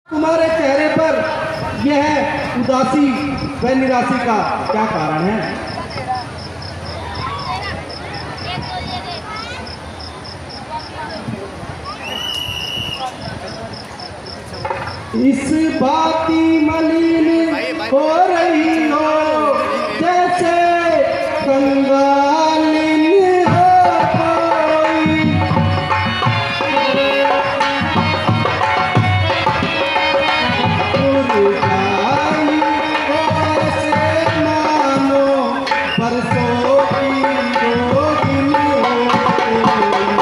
तुम्हारे चेहरे पर यह उदासी व निराशा का क्या कारण है? इस बात की मलिन हो रही हो जैसे कंगालिन हो कोई। मुरझाई ऐसे मानो परसों की दो दिन हो कोई।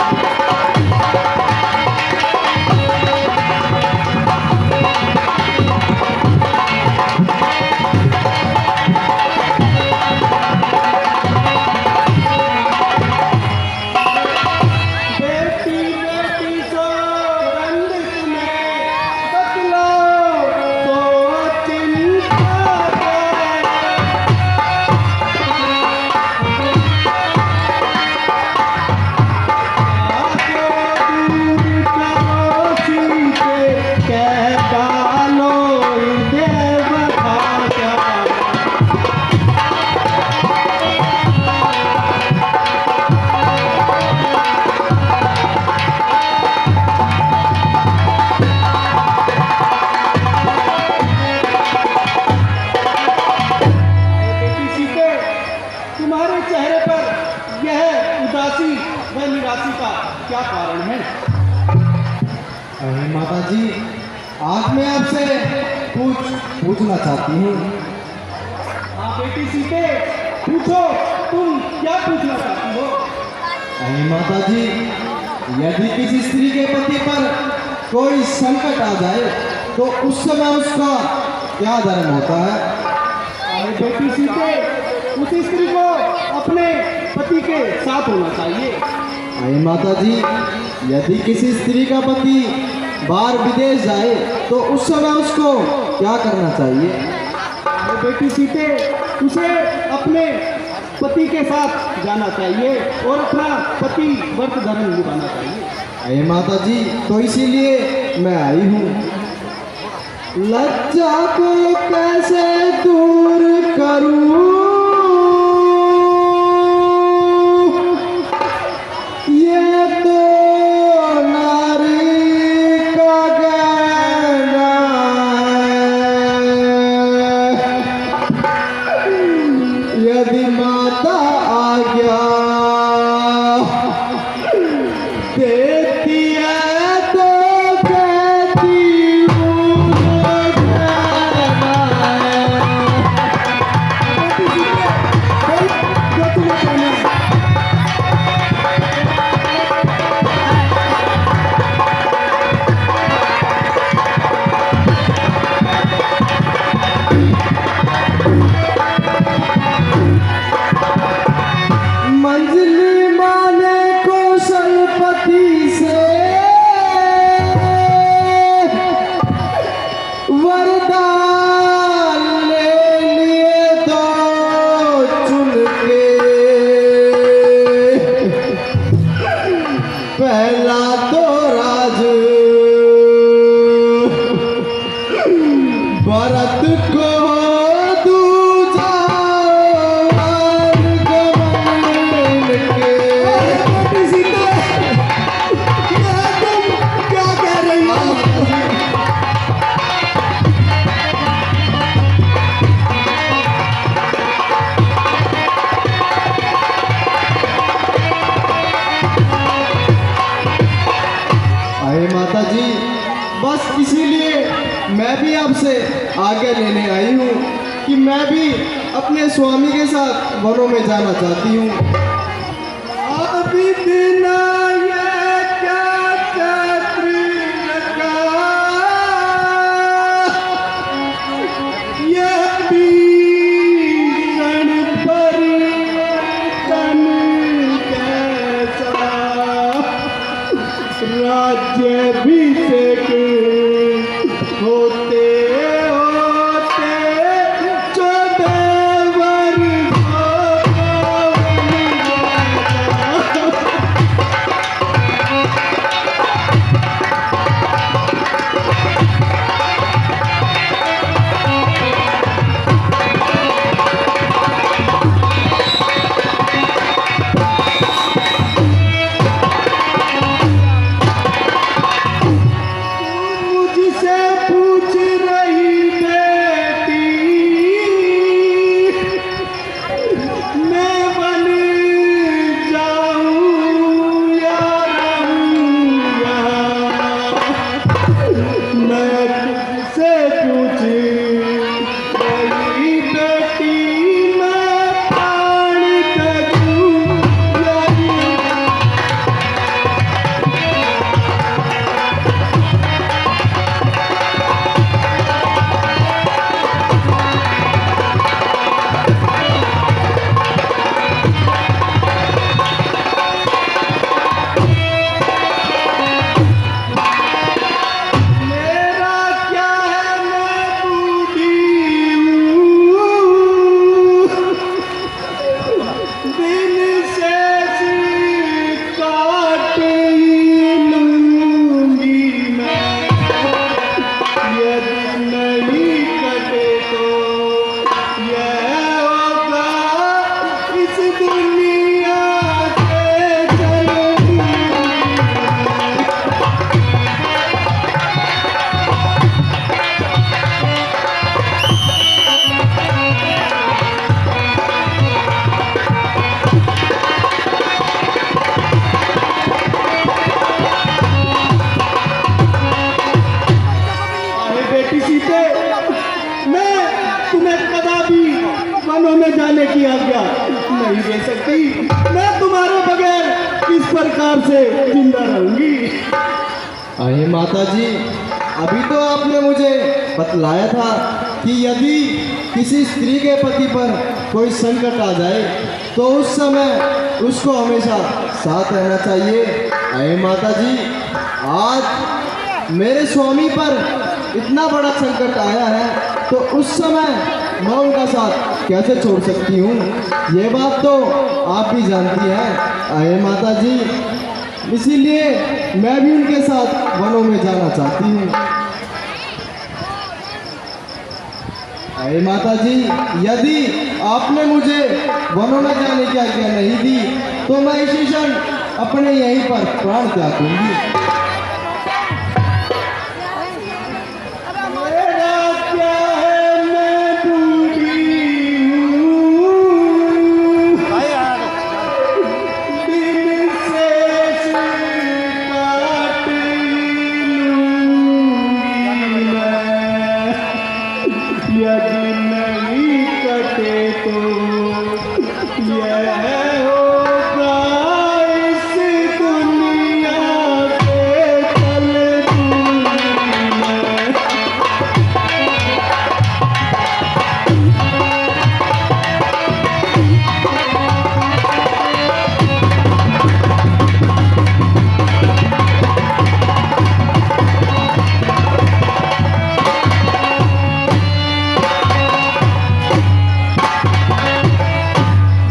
तुम्हारे चेहरे पर यह उदासी व निराशा का क्या कारण है? अरे माता जी, आज मैं आपसे पूछना चाहती हूँ। हाँ बेटी सीते, पूछो, तुम क्या पूछना चाहती हो? अरे माता जी, यदि किसी स्त्री के पति पर कोई संकट आ जाए तो उस समय उसका क्या धर्म होता है? अरे बेटी सीते, उसी स्त्री को अपने पति के साथ होना चाहिए। अरे माता जी, यदि किसी स्त्री का पति बाहर विदेश जाए तो उस समय उसको क्या करना चाहिए? अरे बेटी सीते, उसे अपने पति के साथ जाना चाहिए और अपना पति व्रत धर्म निभाना चाहिए। अरे माता जी, तो इसीलिए मैं आई हूँ। लज्जा को कैसे दूर करूँ, ये तो नारी का गहना है। यदि माता आज्ञा देती है तो कहती हूँ गहना है। जो तुम्हें कहना है। मंजली माने कौशलपति से वरदान ले लिए तो चुन के। पहला तो राज भरत को, दूजा वर्गमल के। बेटी सीते, तुम क्या कह रही हो? अरे माता जी, बस इसीलिए मैं भी आपसे आज्ञा लेने आई हूँ कि मैं भी अपने स्वामी के साथ वनों में जाना चाहती हूँ। अभी बिना ये क्या चक्र लगा, ये भीषण परिवर्तन कैसा, राज्याभिषेक होते होते 14 वर्षों का से पूछ रही बेटी, मैं बन जाऊं या रहूं यहाँ। मैं तुझसे पूछ रही बेटी, मैं प्राण त्यागूं या मेरा क्या है, मैं बूढ़ी हूँ, दिन शेष काट ही लूंगी मैं। यदि नहीं कटे तो यह होगा इस दुनिया से चलूंगी। अरे बेटी सीते, मैं तुम्हें कदापि वनों में जाने की आज्ञा नहीं दे सकती। मैं तुम्हारे बगैर किस प्रकार से जिंदा रहूंगी। अरे माता जी, अभी तो आपने मुझे बतलाया था कि यदि किसी स्त्री के पति पर कोई संकट आ जाए तो उस समय उसको हमेशा साथ रहना चाहिए। अरे माता जी, आज मेरे स्वामी पर इतना बड़ा संकट आया है तो उस समय मैं उनका साथ कैसे छोड़ सकती हूँ, ये बात तो आप भी जानती हैं। अरे माता जी, इसीलिए मैं भी उनके साथ वनों में जाना चाहती हूँ। अरे माता जी, यदि आपने मुझे वनों में जाने की आज्ञा नहीं दी तो मैं इसी क्षण अपने यहीं पर प्राण त्याग दूंगी। मेरा क्या है, मैं बूढ़ी हूँ, दिन शेष काट ही लूंगी मैं। यदि नहीं कटे तो यह होगा इस दुनिया से चलूंगी मैं।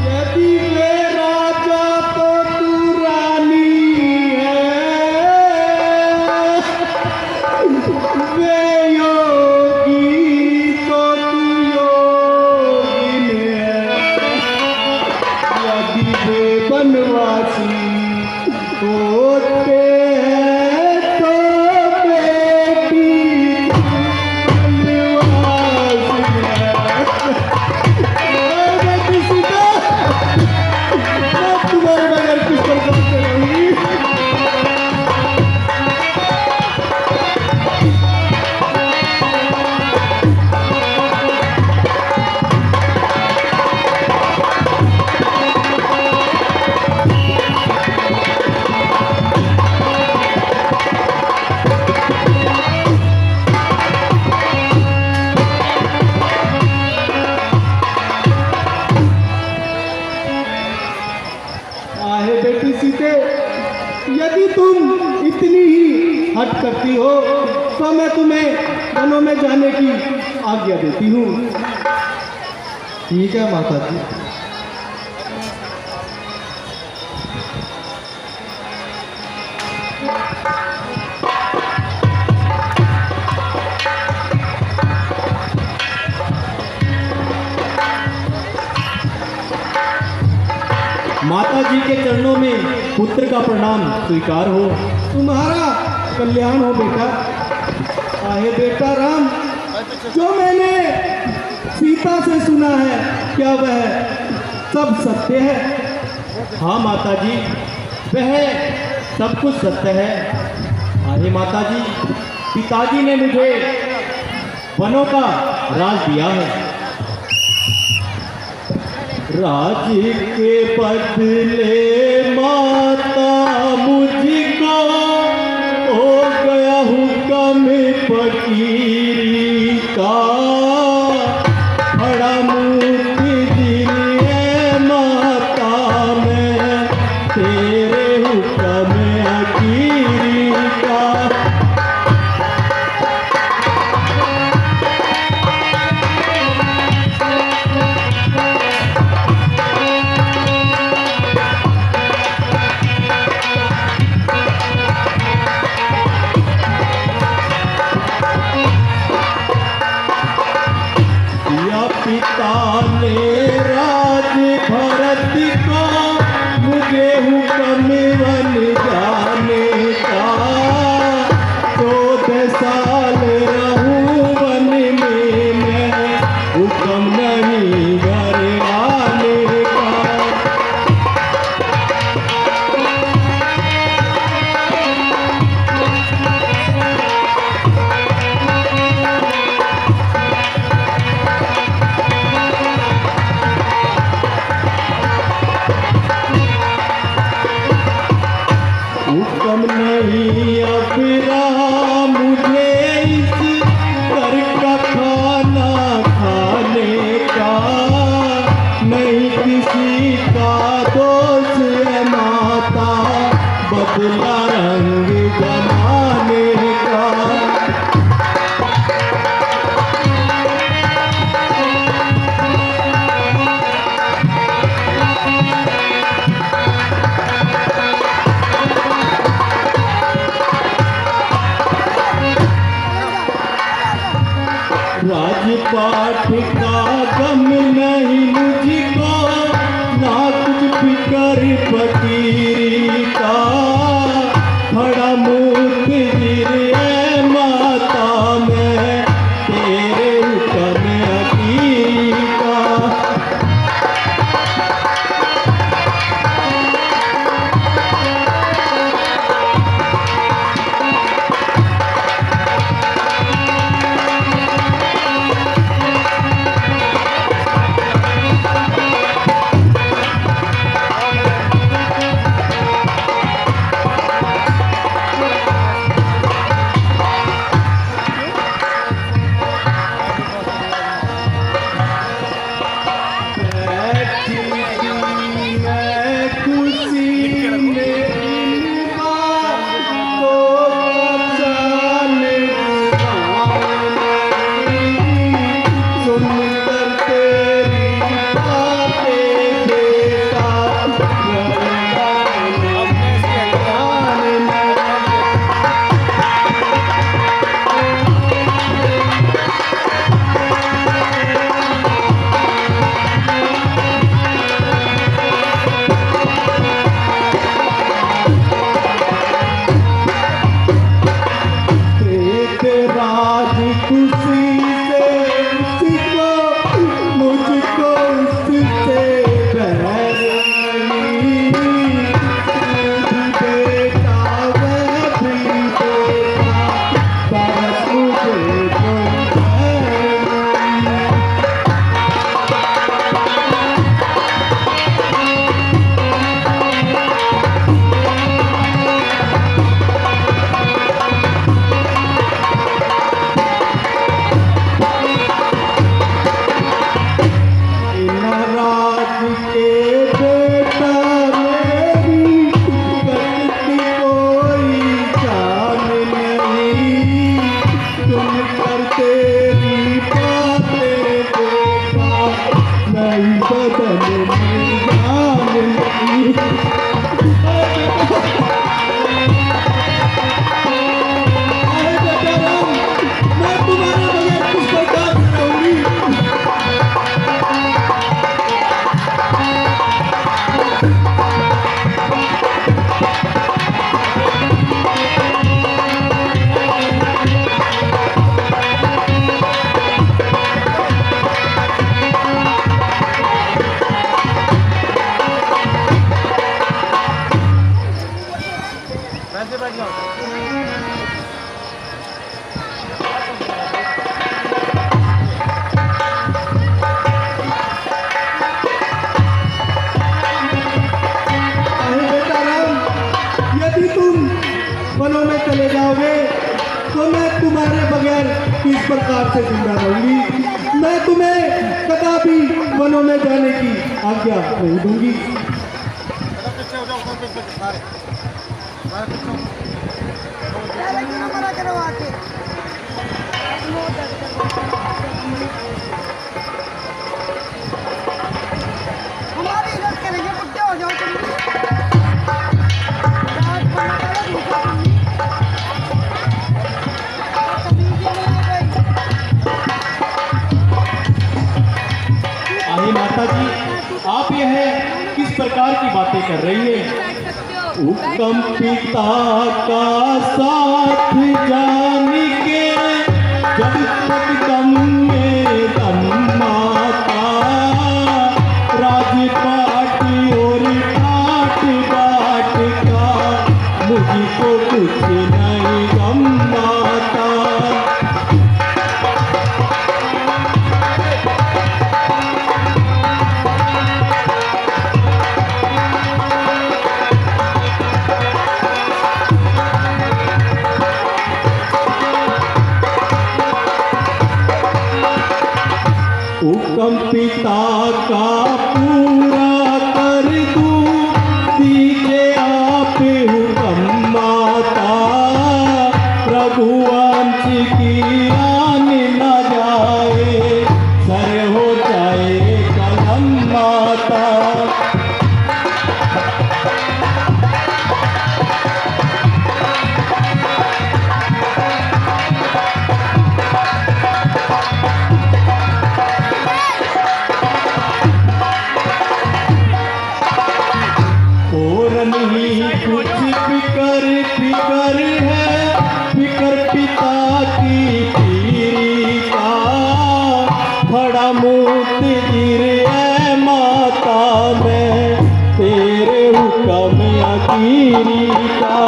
यदि वे राजा तो तू रानी है, वे योगी तो तू योगिन है। यदि वे बनवासी होते हैं तो बेटी बनवासी है। बेटी सीता, मैं तुम्हारे बगैर किस प्रकार से रहूंगी। आहे बेटी सीते, यदि तुम इतनी ही हट करती हो तो मैं तुम्हें वनों में जाने की आज्ञा देती हूँ। ठीक है माता जी। माता जी के चरणों में पुत्र का प्रणाम स्वीकार हो। तुम्हारा कल्याण हो बेटा। आहे बेटा राम, जो मैंने सीता से सुना है क्या वह सब सत्य है? हाँ माता जी, वह सब कुछ सत्य है। अरे माता जी, पिताजी ने मुझे वनों का राज दिया है। राज के बदले माता मुझको हो गया हुक्म फकीरी का, बड़ा मूर्ति दिए माता मैं तेरे हुक्म अकीरी का। पिता ने राज भरत को मुझे हुक्म वन जाने का, 14 साल रहूं वन में मैं, हुक्म नहीं घर आने का। हुक्म नहीं अब रहा मुझे इस घर का खाना खाने का, नहीं किसी का दोष है माता, बदला रंग जमाने का। राजपाट का गम नहीं मुझको, ना कुछ फिकर फकीरी का, बड़ा मूर्ख गिरे माता मैं तेरे हुक्म अकीरी का। वनों में चले जाओगे तो मैं तुम्हारे बगैर किस प्रकार से जिंदा रहूंगी। मैं तुम्हें कदापि वनों में जाने की आज्ञा नहीं दूंगी। हमारी इज्जत करेंगे, बुढ़े हो जाओ तुम भी। रात को ना करो, धूपा तुम भी। कभी भी नहीं गई। अरे माता जी, आप यह किस प्रकार की बातें कर रही है? उत्तम पिता का साथ जान के जब तक दम में दम माता, राजपाट और ठाट बाट का मुझको कुछ नहीं गम माता। हुक्म पिता का पूरा कर दूं, दीजिए आप हुक्म माता, रघुवंश की आन न जाए, सर हो जाए कलम माता। और नहीं कुछ फिकर है, फिकर पिता की पीरी का, खड़ा मूत गिरे माता में तेरे हुक्म अकीरी का।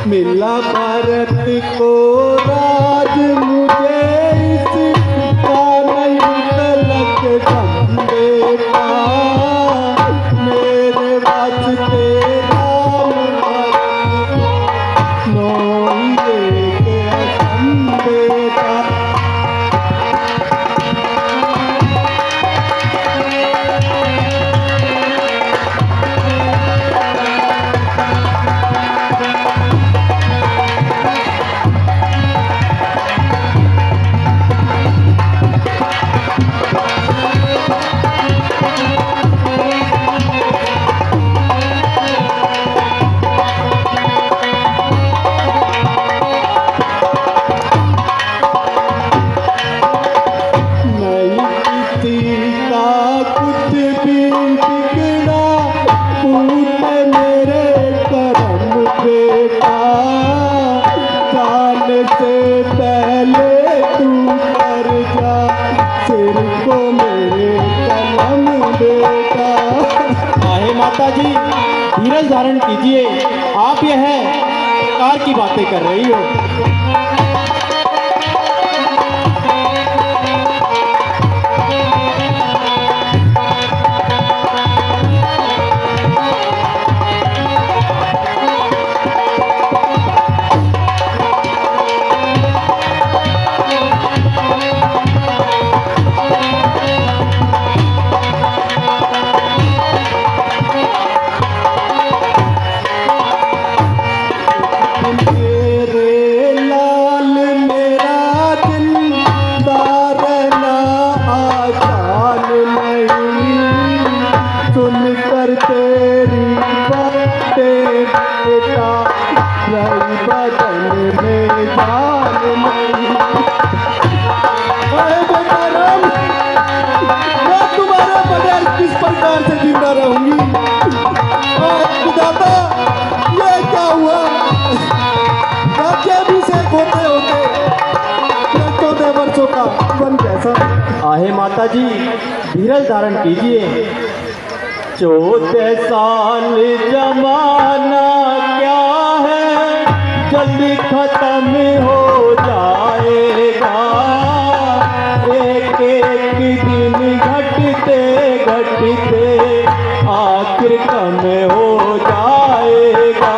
मिला भारत को राज, मुझे इसका नहीं तलक खंडे का, मेरे वास्ते राम नोई के खंडे का। माता जी, धीरज धारण कीजिए। आप यह कार की बातें कर रही हो। वर्षों का वन कैसा। आहे माता जी, धीरज धारण कीजिए। 14 साल जमाना क्या है, जल्दी खत्म हो जाएगा। एक एक दिन घटते घटते आखिर कम हो जाएगा।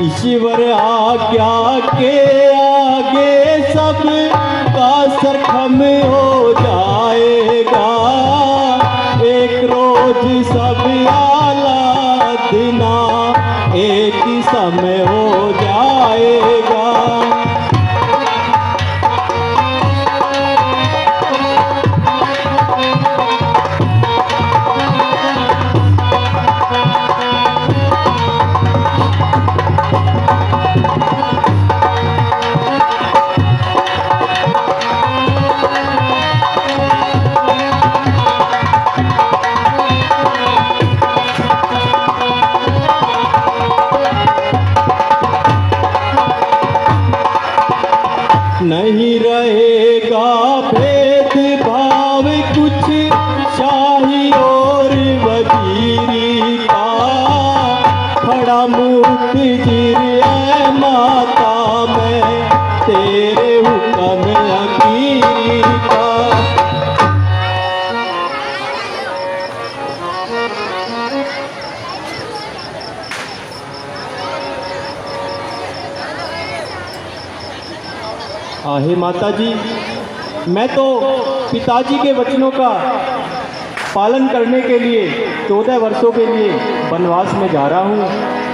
ईश्वर आज्ञा के आगे सब का सरखम हो जाएगा। एक रोज सब आला दिना एक ही समय हो जाएगा। नहीं रहेगा भेदभाव कुछ शाही और वजीरी का। खड़ा मुक्त जिरे माता मैं तेरे हुक्म अकीरी का। आहे माता जी, मैं तो पिताजी के वचनों का पालन करने के लिए 14 वर्षों के लिए वनवास में जा रहा हूँ।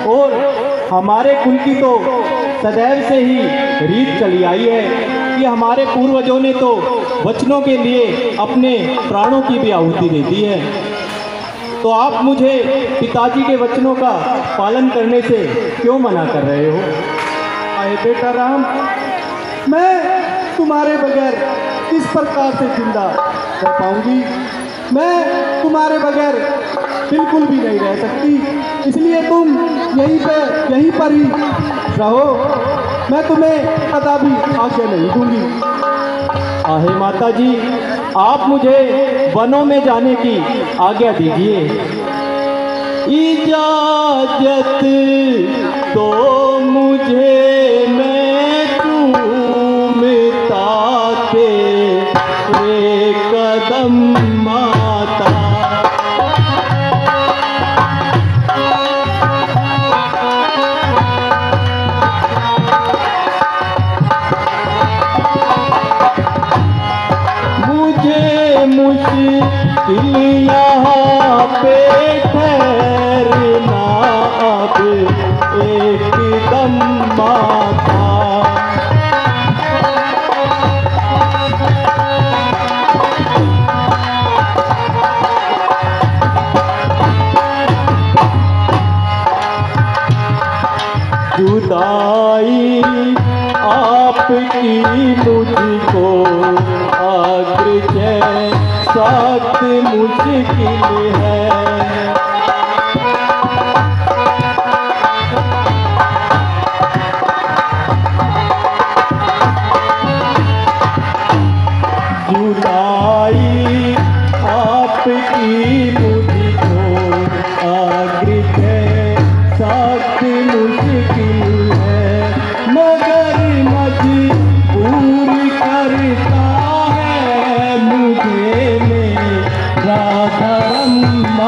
और हमारे कुल की तो सदैव से ही रीत चली आई है कि हमारे पूर्वजों ने तो वचनों के लिए अपने प्राणों की भी आहुति दे दी है। तो आप मुझे पिताजी के वचनों का पालन करने से क्यों मना कर रहे हो? अरे बेटा राम, मैं तुम्हारे बगैर किस प्रकार से जिंदा रह पाऊंगी। मैं तुम्हारे बगैर बिल्कुल भी नहीं रह सकती, इसलिए तुम यहीं पर ही रहो। मैं तुम्हें कदापि आज्ञा नहीं दूंगी। आहे माता जी, आप मुझे वनों में जाने की आज्ञा दीजिए। इजाजत तो मुझे, मैं चूमता तेरे कदम माता। मुझे मुश्किल यहाँ पे ठहरना अब एकदम माता। जुदाई आपकी मुझको आग्रह सख्त मुश्किल है। जुदाई आपकी मुझको आग्रह सख्त मुश्किल है, मगर मजबूर करता है मुझे मेरा धर्म।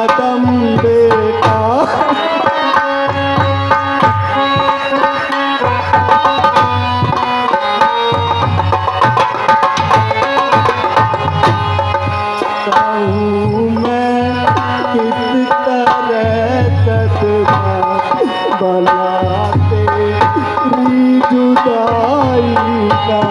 कदम बेटा। कहूँ मैं किस तरह सदमा बनाते जुदाई का।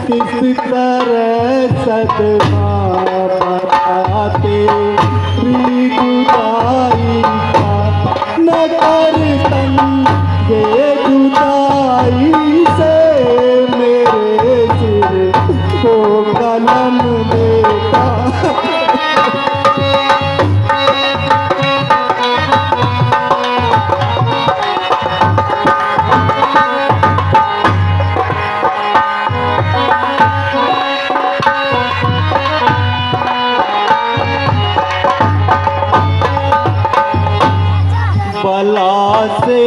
किस तरह सदमा बनाते जुदाई का। न कर तंगे जुदाई से मेरे सिर को कलम देता। बला से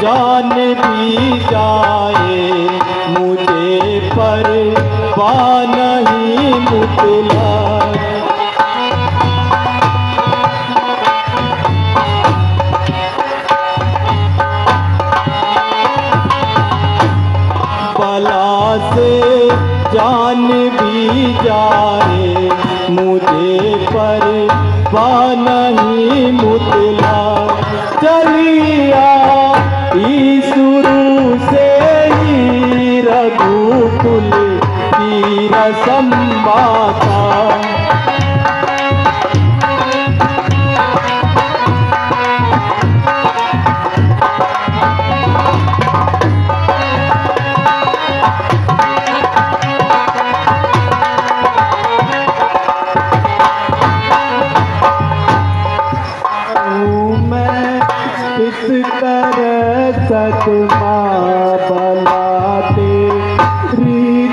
जान भी जाए मुझे पर नहीं मुतला। बला से जान भी जाए मुझे पर नहीं मुतला। चलिया शुरू से ही रघुकुल की रसम माता। किस तरह सदमा बनाते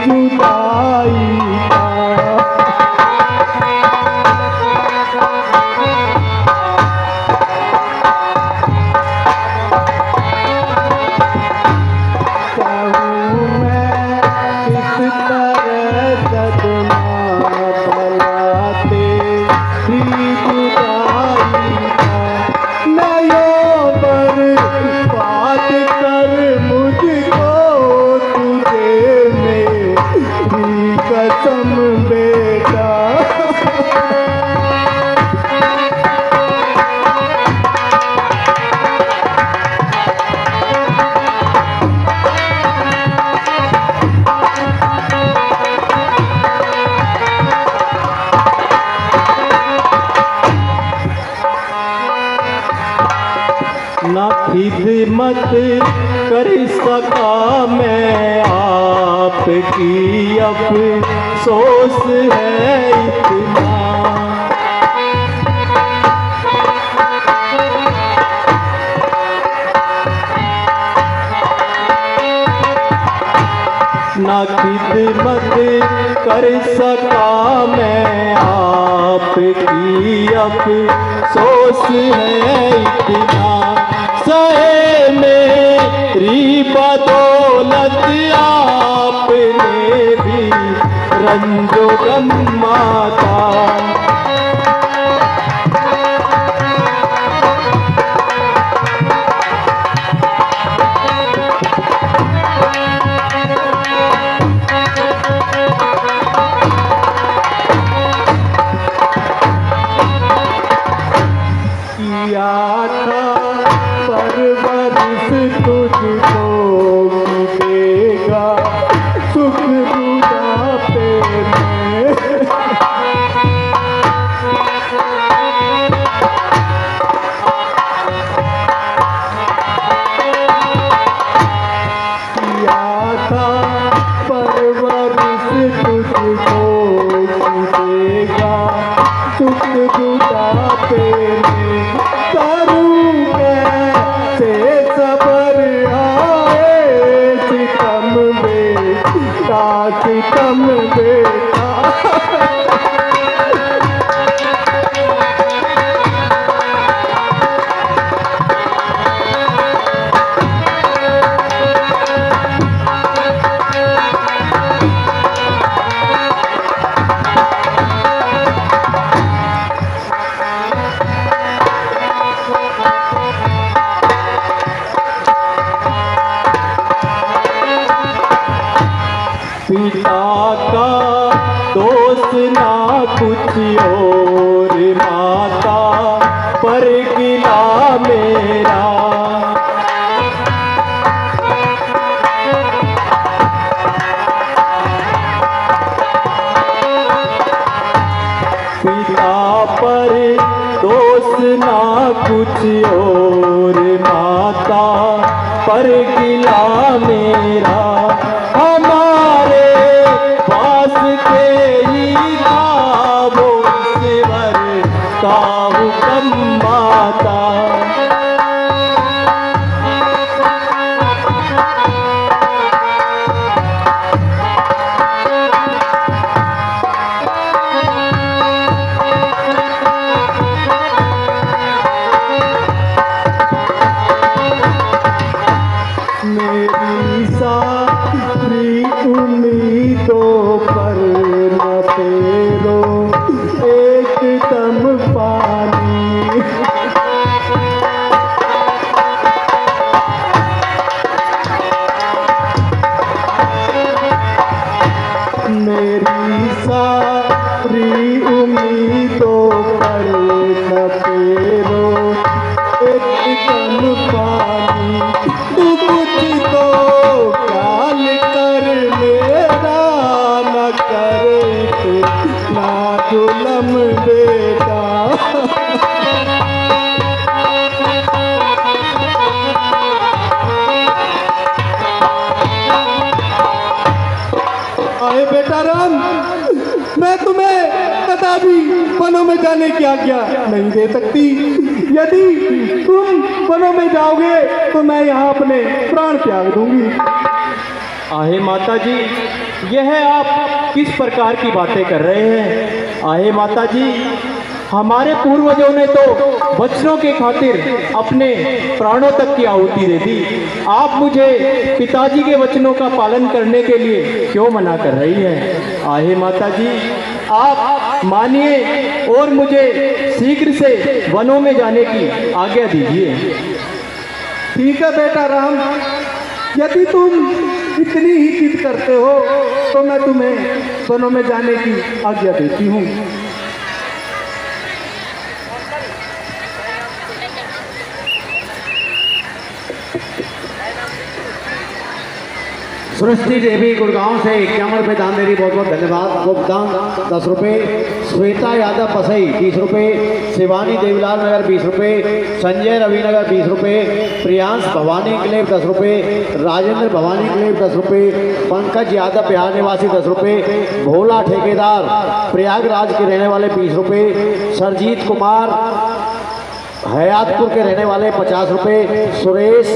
जुदाई का। कहूँ मैं किस तरह सदमा बनाते जुदाई का। बात कर मुझको तुझे मेरी कसम बेटा। ना खिदमत कर सका मैं आपकी अफसोस है इतना। ना खिदमत कर सका मैं आपकी अफसोस है इतना। सहे मेरी बदौलत आपने भी रंजो गम माता। किया था परवरिश तुझको देगा सुख बुढ़ापे में। किया था परवरिश तुझको देगा सुख बुढ़ापे में। करूँ कैसे सबर का दोस्त ना कुछ और माता पर गिला मेरा। पिता पर दोस्त ना कुछ और माता पर गिला मेरा। हमारे पास के ही था वो ईश्वर का हुक्म माता। मेरी सारी उम्मीदों पर न फेरो एक दम पानी। मेरी सारी उम्मीदों पर न फेरो एक दम पानी। तू कुछ तो ख्याल कर मेरा, न करे ना जुलम बेटा। आए बेटा राम, मैं तुम्हें कदापि वनों में जाने की आज्ञा नहीं दे सकती। यदि तुम वनों में जाओगे तो मैं यहाँ अपने प्राण त्याग दूंगी। आहे माता जी, यह आप किस प्रकार की बातें कर रहे हैं? आहे माता जी, हमारे पूर्वजों ने तो वचनों के खातिर अपने प्राणों तक की आहुति दे दी। आप मुझे पिताजी के वचनों का पालन करने के लिए क्यों मना कर रही हैं? आहे माता जी, आप मानिए और मुझे शीघ्र से वनों में जाने की आज्ञा दीजिए। ठीक है बेटा राम, यदि तुम इतनी ही जिद करते हो तो मैं तुम्हें वनों में जाने की आज्ञा देती हूँ। सृष्टि देवी गुड़गांव से 51 रुपये दान दे रही, बहुत बहुत धन्यवाद। गोपदान 10 रुपये। श्वेता यादव पसई 30 रुपये। शिवानी देवीलाल नगर 20 रुपये। संजय रविनगर 20 रुपये। प्रियांश भवानी क्लेब 10 रुपये। राजेंद्र भवानी क्लेब 10 रुपये। पंकज यादव बिहार निवासी 10 रुपये। भोला ठेकेदार प्रयागराज के रहने वाले 20 रुपये। सरजीत कुमार हयातपुर के रहने वाले 50 रुपये। सुरेश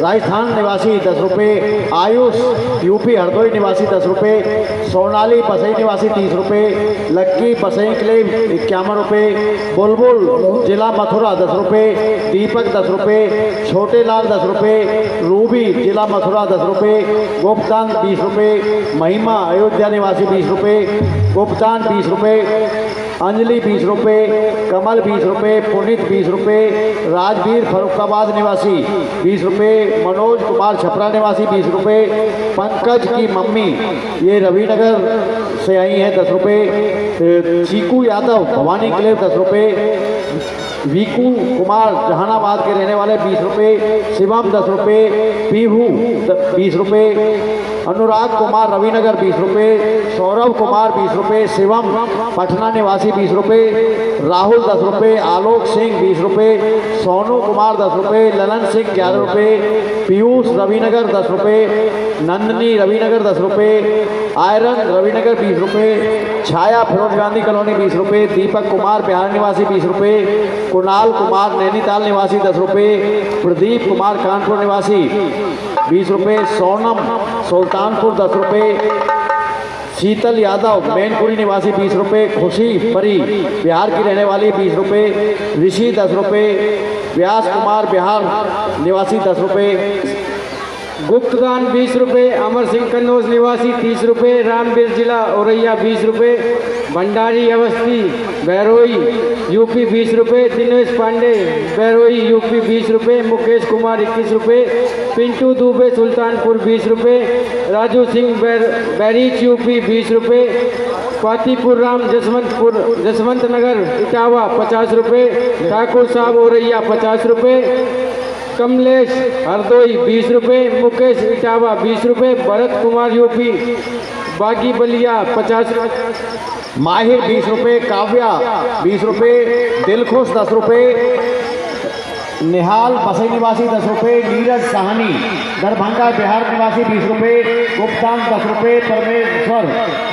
राजस्थान निवासी 10 रुपये। आयुष यूपी हरदोई निवासी 10 रुपये। सोनाली बसई निवासी 30 रुपये। लक्की बसई क्लेम 51 रुपये। बुलबुल जिला मथुरा 10 रुपये। दीपक 10 रुपये। छोटे लाल 10 रुपये। रूबी जिला मथुरा 10 रुपये। गोपदान 20 रुपये। महिमा अयोध्या निवासी 20 रुपये। गोपदान 20 रुपये। अंजलि 20 रुपये। कमल 20 रुपये। पुनीत 20 रुपये। राजवीर फरुखाबाद निवासी 20 रुपये। मनोज कुमार छपरा निवासी 20 रुपये। पंकज की मम्मी ये रविनगर से आई है 10 रुपये। चीकू यादव भवानी क्लेव 10 रुपये। वीकू कुमार जहानाबाद के रहने वाले 20 रुपये। शिवम 10 रुपये। पीहू 20 रुपये। अनुराग कुमार रविनगर 20 रुपये। सौरभ कुमार 20 रुपये। शिवम पटना निवासी 20 रुपये। राहुल 10 रुपये। आलोक सिंह 20 रुपये। सोनू कुमार 10 रुपये। ललन सिंह 11 रुपये। पीयूष रविनगर 10 रुपये। नंदनी रविनगर 10 रुपये। आयरन रविनगर 20 रुपये। छाया फिरोज गांधी कॉलोनी 20 रुपये। दीपक कुमार बिहार निवासी 20 रुपये। कुणाल कुमार नैनीताल निवासी 10 रुपये। प्रदीप कुमार कानपुर निवासी 20 रुपये। सोनम सुल्तानपुर 10 रुपये। शीतल यादव मैनपुरी निवासी 20 रुपये। खुशी परी बिहार की रहने वाली 20 रुपये। ऋषि 10 रुपये। व्यास कुमार बिहार निवासी 10 रुपये। गुप्तदान 20 रुपये। अमर सिंह कन्नौज निवासी 30 रुपये। रामवीर जिला औरैया 20 रुपये। भंडारी अवस्थी बहरोई यूपी 20 रुपये, दिनेश पांडे बहरोई यूपी 20 रुपये, मुकेश कुमार 21 रुपये, पिंटू दुबे सुल्तानपुर 20 रुपये, राजू सिंह बैरीच यूपी 20 रुपये, पातीपुर राम जसवंत नगर इटावा 50 रुपये, ठाकुर साहब औरैया 50 रुपये, कमलेश हरदोई 20 रुपये, मुकेश इटावा 20 रुपये, भरत कुमार यूपी बागी बलिया 50 रुपये, माहिर 20 रुपये, काव्या 20 रुपये, दिलखुश 10 रुपये, निहाल बसई निवासी 10 रुपये, नीरज साहनी दरभंगा बिहार निवासी 20 रुपये, गुप्तान 10 रुपये, परमेश्वर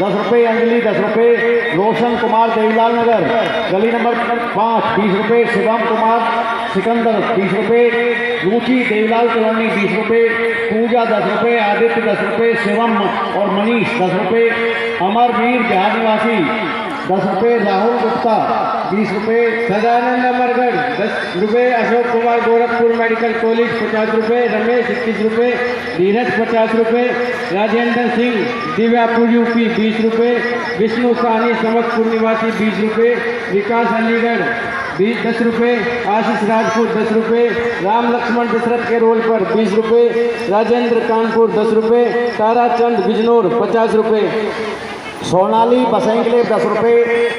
10 रुपये, अंजलि 10 रुपये, रोशन कुमार देवीलाल नगर गली नंबर 5 20 रुपये, शिवम कुमार सिकंदर 20 रुपये, रुचि देवीलाल कॉलोनी 20 रुपये, पूजा 10 रुपये, आदित्य 10 रुपये, शिवम और मनीष 10 रुपये, अमरवीर बिहार निवासी 10 रुपये, राहुल गुप्ता 20 रुपये, सदानंद अमरगढ़ 10 रुपये, अशोक कुमार गोरखपुर मेडिकल कॉलेज 50 रुपये, रमेश 21 रुपये, धीरज 50 रुपये, राजेंद्र सिंह दिव्यापुर यूपी 20 रुपये, विष्णु साहनी समस्तपुर निवासी 20 रुपये, विकास अलीगढ़ 10 रुपये, आशीष राजपूत 10 रुपये, राम लक्ष्मण दशरथ के रोल पर 20 रुपये, राजेंद्र कानपुर 10 रुपये, ताराचंद बिजनौर 50 रुपये, सोनाली बसई के लिए 10 रुपये।